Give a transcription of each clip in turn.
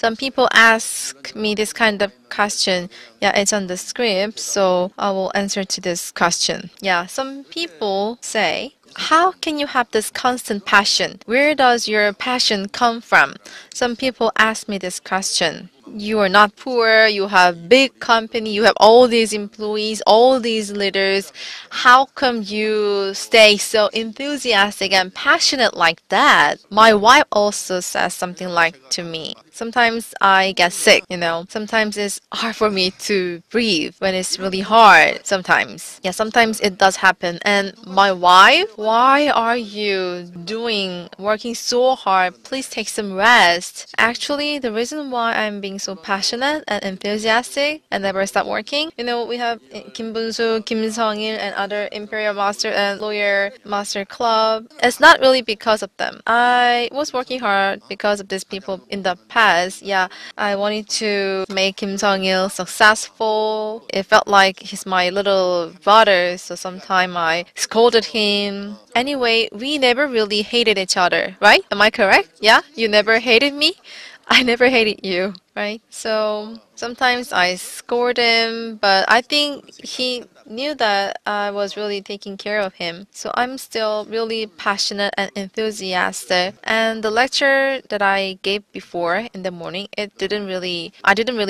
Some people ask me this kind of question. Yeah, it's on the script, so I will answer to this question. Yeah, some people say, how can you have this constant passion? Where does your passion come from? Some people ask me this question. You are not poor, you have big company, you have all these employees, all these leaders. How come you stay so enthusiastic and passionate like that? My wife also says something like to me. Sometimes I get sick, Sometimes it's hard for me to breathe when it's really hard. Sometimes. Yeah, sometimes it does happen. And my wife, why are you working so hard? Please take some rest. Actually, the reason why I'm being so passionate and enthusiastic and never stop working, we have Kim Boon-sook, Kim 성일, and other Imperial Master and Lawyer Master Club. It's not really because of them. I was working hard because of these people in the past. Yeah, I wanted to make Kim Song-il successful. It felt like he's my little brother, so sometimes I scolded him. Anyway, we never really hated each other, right? Am I correct? Yeah? You never hated me? I never hated you, right? So sometimes I scored him, but I think he knew that I was really taking care of him. So I'm still really passionate and enthusiastic. And the lecture that I gave before in the morning, I didn't really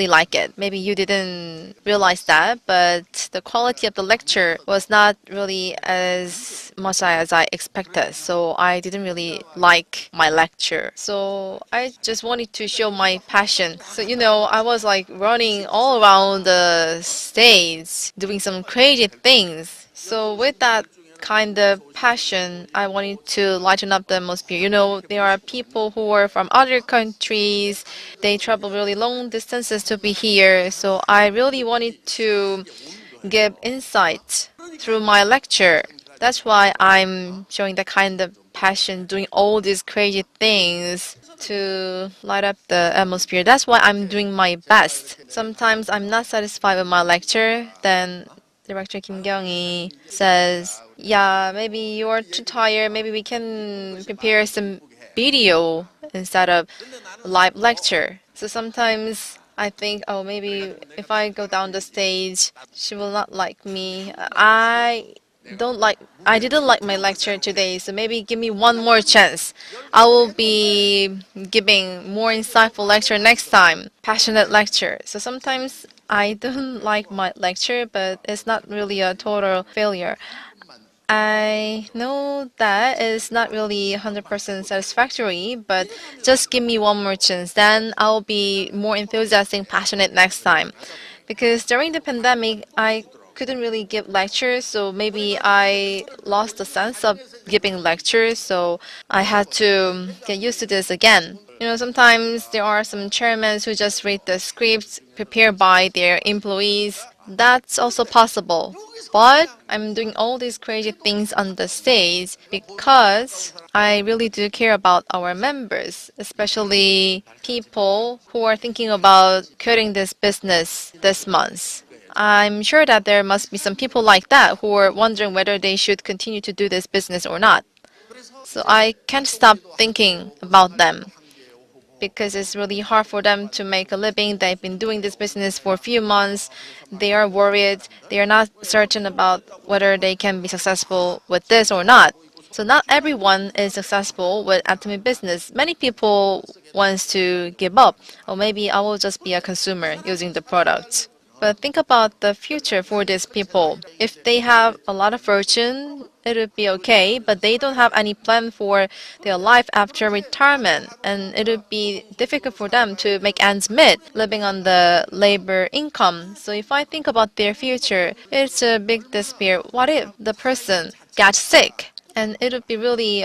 like it. Maybe you didn't realize that, but the quality of the lecture was not really as much as I expected. So I didn't really like my lecture. So I just wanted to show my passion. So I was like running all around the stage, doing some crazy things. So with that kind of passion, I wanted to lighten up the atmosphere. There are people who are from other countries. They travel really long distances to be here. So I really wanted to give insight through my lecture. That's why I'm showing that kind of passion, doing all these crazy things to light up the atmosphere. That's why I'm doing my best. Sometimes I'm not satisfied with my lecture, then Director Kim Kyung-hee says, yeah, maybe you're too tired, maybe we can prepare some video instead of live lecture. So sometimes I think, oh, maybe if I go down the stage, she will not like me. I didn't like my lecture today, so maybe give me one more chance. I will be giving more insightful lecture next time, passionate lecture. So sometimes I don't like my lecture, but it's not really a total failure. I know that it's not really 100% satisfactory, but just give me one more chance, then I'll be more enthusiastic, passionate next time. Because during the pandemic, I couldn't really give lectures, so maybe I lost the sense of giving lectures, so I had to get used to this again. Sometimes there are some chairmen who just read the scripts prepared by their employees. That's also possible. But I'm doing all these crazy things on the stage because I really do care about our members, especially people who are thinking about quitting this business this month. I'm sure that there must be some people like that who are wondering whether they should continue to do this business or not. So I can't stop thinking about them because it's really hard for them to make a living. They've been doing this business for a few months. They are worried. They are not certain about whether they can be successful with this or not. So not everyone is successful with Atomy business. Many people wants to give up, or maybe I will just be a consumer using the product. But think about the future for these people. If they have a lot of fortune, it would be okay, but they don't have any plan for their life after retirement, and it would be difficult for them to make ends meet, living on the labor income. So if I think about their future, it's a big despair. What if the person gets sick? And it would be really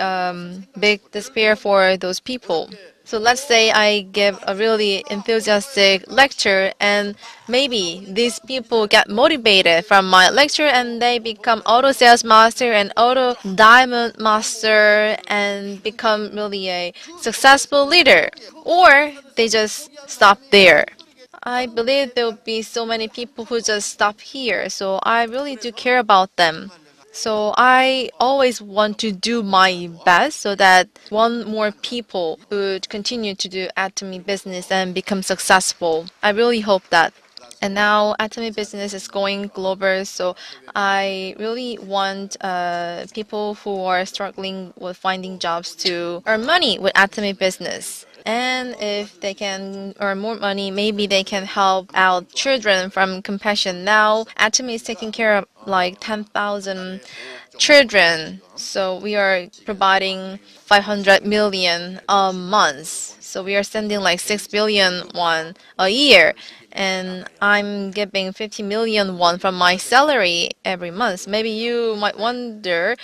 big despair for those people. So let's say I give a really enthusiastic lecture and maybe these people get motivated from my lecture and they become auto sales master and auto diamond master and become really a successful leader. Or they just stop there. I believe there will be so many people who just stop here, so I really do care about them. So I always want to do my best so that one more people would continue to do Atomy business and become successful. I really hope that. And now Atomy business is going global, so I really want people who are struggling with finding jobs to earn money with Atomy business. And if they can earn more money, maybe they can help out children from compassion. Now, Atomy is taking care of like 10,000 children. So we are providing 500 million a month. So we are sending like 6 billion won a year. And I'm giving 50 million won from my salary every month. Maybe you might wonder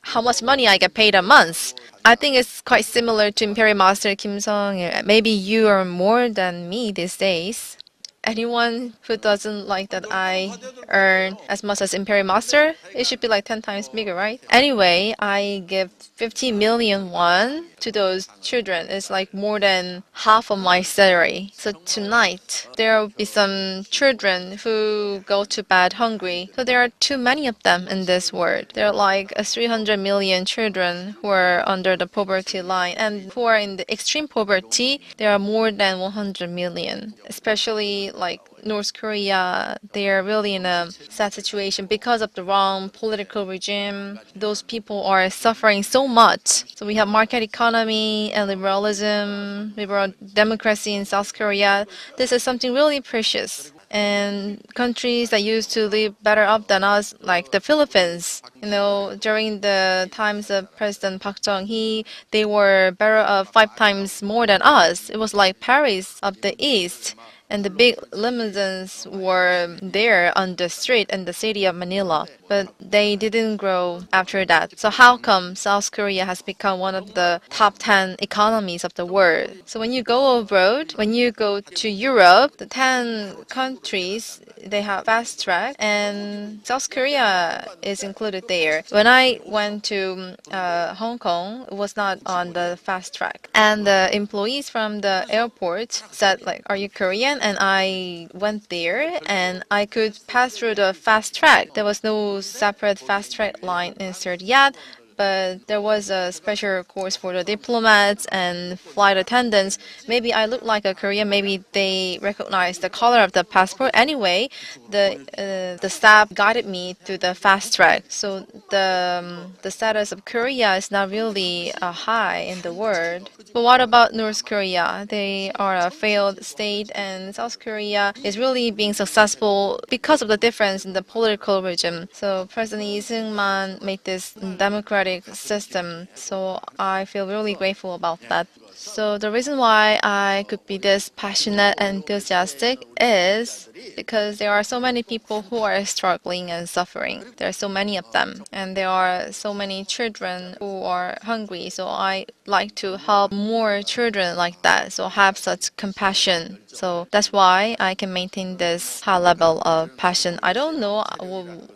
how much money I get paid a month. I think it's quite similar to Imperial Master Kim Song. Maybe you are more than me these days. Anyone who doesn't like that I earn as much as Imperial Master, it should be like 10 times bigger, right? Anyway, I give 50 million won to those children. It's like more than half of my salary. So tonight, there will be some children who go to bed hungry. So there are too many of them in this world. There are like 300 million children who are under the poverty line, and who are in the extreme poverty, there are more than 100 million, especially like North Korea. They are really in a sad situation because of the wrong political regime. Those people are suffering so much. So we have market economy and liberalism, liberal democracy in South Korea. This is something really precious. And countries that used to live better off than us, like the Philippines, during the times of President Park Chung-hee, they were better off 5 times more than us. It was like Paris of the East. And the big limousines were there on the street in the city of Manila, but they didn't grow after that. So how come South Korea has become one of the top 10 economies of the world? So when you go abroad, when you go to Europe, the 10 countries, they have fast track, and South Korea is included there. When I went to Hong Kong, it was not on the fast track. And the employees from the airport said, like, "Are you Korean?" And I went there and I could pass through the fast track. There was no separate fast track line inserted yet, but there was a special course for the diplomats and flight attendants. Maybe I look like a Korean, maybe they recognize the color of the passport. Anyway, the staff guided me to the fast track. So the status of Korea is not really high in the world. But what about North Korea? They are a failed state, and South Korea is really being successful because of the difference in the political regime. So President Lee Seung-man made this democratic system. So I feel really grateful about that. So the reason why I could be this passionate and enthusiastic is because there are so many people who are struggling and suffering. There are so many of them, and there are so many children who are hungry. So I like to help more children like that, so have such compassion. So that's why I can maintain this high level of passion. I don't know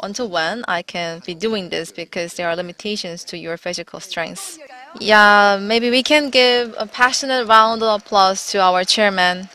until when I can be doing this because there are limitations to your physical strength. Yeah, maybe we can give a passionate round of applause to our chairman.